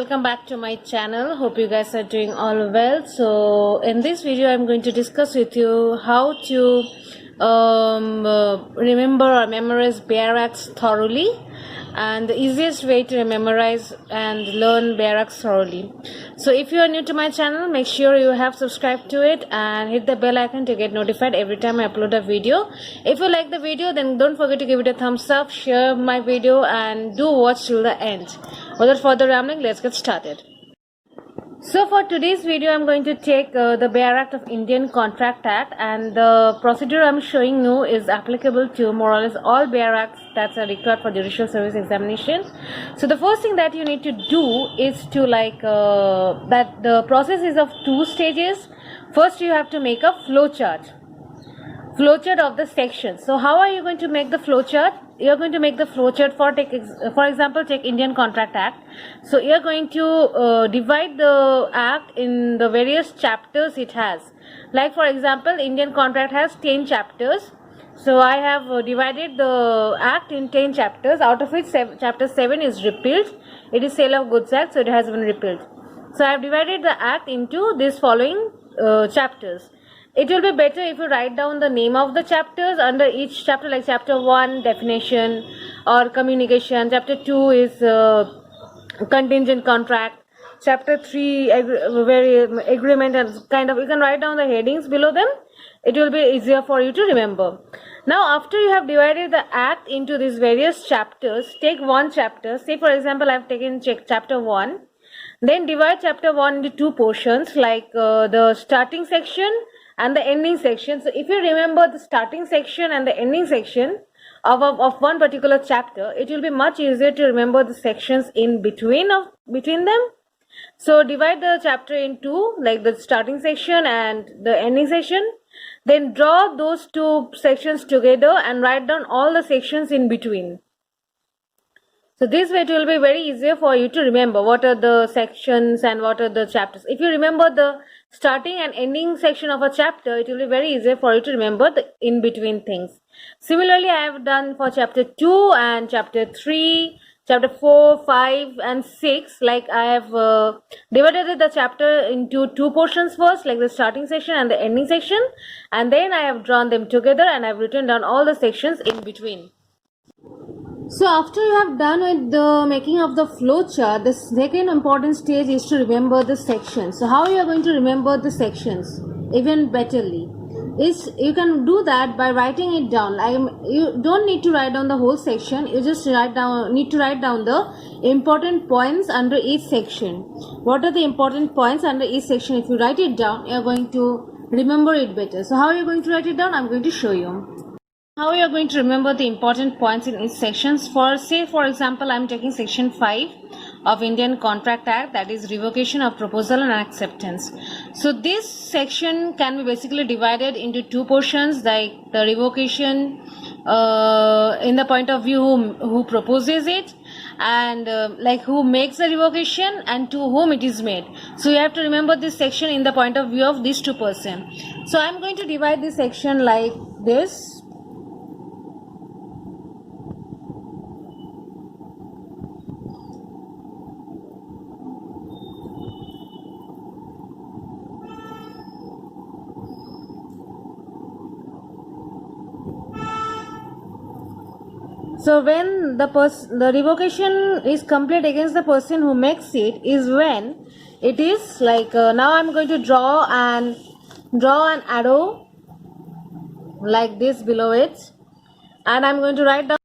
welcome back to my channel. Hope you guys are doing all well. So in this video I'm going to discuss with you how to remember or memorize bare acts thoroughly, and the easiest way to memorize and learn bare acts thoroughly. So if you are new to my channel, make sure you have subscribed to it and hit the bell icon to get notified every time I upload a video. If you like the video, then don't forget to give it a thumbs up, share my video, and do watch till the end. Without further rambling, let's get started. So for today's video, I'm going to take the bare act of Indian Contract Act, and the procedure I'm showing you is applicable to more or less all bare acts that are required for judicial service examination. So the first thing that you need to do is to that the process is of two stages. First, you have to make a flowchart of the section. So how are you going to make the flowchart? You're going to make the flowchart for example, take Indian Contract Act. So you're going to divide the act in the various chapters it has. Like for example, Indian Contract has 10 chapters. So I have divided the act in 10 chapters, out of which chapter 7 is repealed. It is Sale of Goods Act, so it has been repealed. So I have divided the act into these following chapters. It will be better if you write down the name of the chapters under each chapter, like chapter 1 definition or communication, chapter 2 is contingent contract, chapter 3 agreement, and kind of you can write down the headings below them. It will be easier for you to remember. Now after you have divided the act into these various chapters, take one chapter. Say for example, I have taken chapter 1. Then divide chapter 1 into two portions, like the starting section and the ending section. So if you remember the starting section and the ending section of one particular chapter, it will be much easier to remember the sections in between them. So divide the chapter in two, like the starting section and the ending section. Then draw those two sections together and write down all the sections in between. So this way it will be very easier for you to remember what are the sections and what are the chapters. If you remember the starting and ending section of a chapter, it will be very easier for you to remember the in-between things. Similarly, I have done for chapter 2 and chapter 3, chapter 4, 5 and 6. Like I have divided the chapter into two portions first, like the starting section and the ending section. And then I have drawn them together and I have written down all the sections in between. So after you have done with the making of the flowchart, the second important stage is to remember the sections. So how you are going to remember the sections even betterly is you can do that by writing it down. You don't need to write down the whole section. You just need to write down the important points under each section. What are the important points under each section? If you write it down, you are going to remember it better. So how are you going to write it down? I'm going to show you how you are going to remember the important points in each sections. For example, I am taking section 5 of Indian Contract Act, that is revocation of proposal and acceptance. So this section can be basically divided into two portions, like the revocation in the point of view who proposes it, and like who makes the revocation and to whom it is made. So you have to remember this section in the point of view of these two persons. So I am going to divide this section like this. So when the revocation is complete against the person who makes it is when it is like now I'm going to draw an arrow like this below it, and I'm going to write down